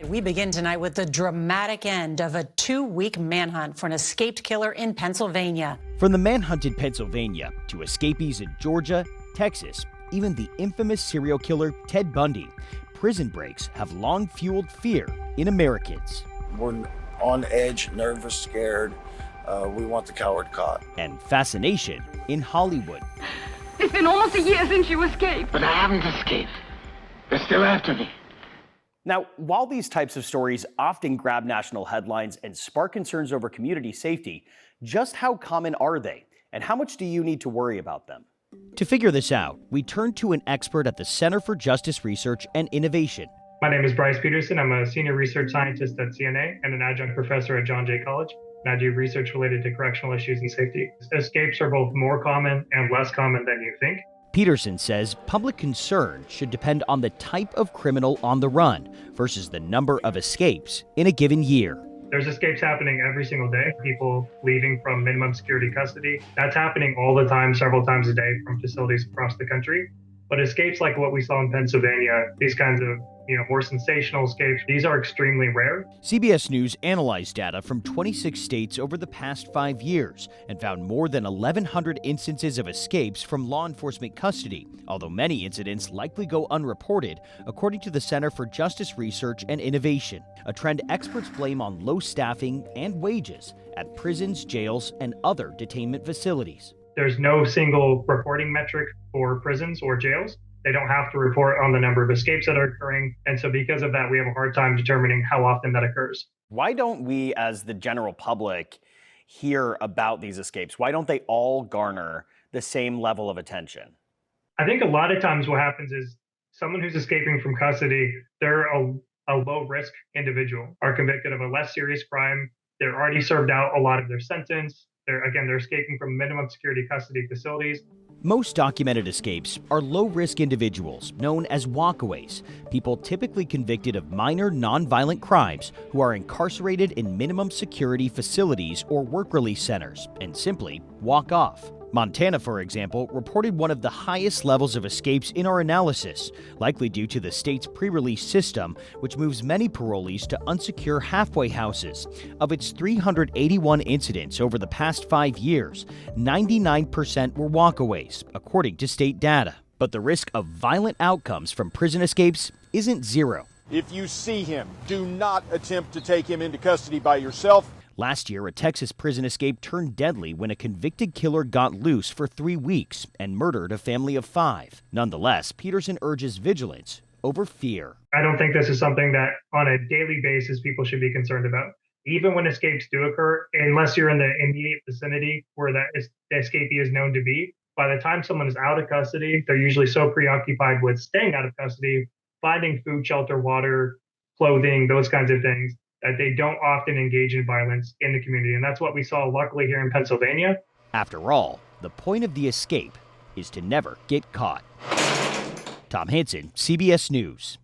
We begin tonight with the dramatic end of a 2-week manhunt for an escaped killer in Pennsylvania. From the manhunt in Pennsylvania to escapees in Georgia, Texas, even the infamous serial killer Ted Bundy, prison breaks have long fueled fear in Americans. We're on edge, nervous, scared. We want the coward caught. And fascination in Hollywood. It's been almost a year since you escaped. But I haven't escaped. They're still after me. Now, while these types of stories often grab national headlines and spark concerns over community safety, just how common are they? And how much do you need to worry about them? To figure this out, we turn to an expert at the Center for Justice Research and Innovation. My name is Bryce Peterson. I'm a senior research scientist at CNA and an adjunct professor at John Jay College. And I do research related to correctional issues and safety. Escapes are both more common and less common than you think. Peterson says public concern should depend on the type of criminal on the run versus the number of escapes in a given year. There's escapes happening every single day. People leaving from minimum security custody. That's happening all the time, several times a day from facilities across the country. But escapes like what we saw in Pennsylvania, these kinds of more sensational escapes, these are extremely rare. CBS News analyzed data from 26 states over the past 5 years and found more than 1,100 instances of escapes from law enforcement custody, although many incidents likely go unreported, according to the Center for Justice Research and Innovation, a trend experts blame on low staffing and wages at prisons, jails, and other detainment facilities. There's no single reporting metric for prisons or jails. They don't have to report on the number of escapes that are occurring. And so because of that, we have a hard time determining how often that occurs. Why don't we, as the general public, hear about these escapes? Why don't they all garner the same level of attention? I think a lot of times what happens is someone who's escaping from custody, they're a low-risk individual, are convicted of a less serious crime. They're already served out a lot of their sentence. They're escaping from minimum security custody facilities. Most documented escapes are low-risk individuals known as walkaways, people typically convicted of minor nonviolent crimes who are incarcerated in minimum security facilities or work release centers and simply walk off. Montana, for example, reported one of the highest levels of escapes in our analysis, likely due to the state's pre-release system, which moves many parolees to unsecure halfway houses. Of its 381 incidents over the past 5 years, 99% were walkaways, according to state data. But the risk of violent outcomes from prison escapes isn't zero. If you see him, do not attempt to take him into custody by yourself. Last year, a Texas prison escape turned deadly when a convicted killer got loose for 3 weeks and murdered a family of 5. Nonetheless, Peterson urges vigilance over fear. I don't think this is something that on a daily basis people should be concerned about. Even when escapes do occur, unless you're in the immediate vicinity where the escapee is known to be, by the time someone is out of custody, they're usually so preoccupied with staying out of custody, finding food, shelter, water, clothing, those kinds of things, that they don't often engage in violence in the community. And that's what we saw, luckily, here in Pennsylvania. After all, the point of the escape is to never get caught. Tom Hanson, CBS News.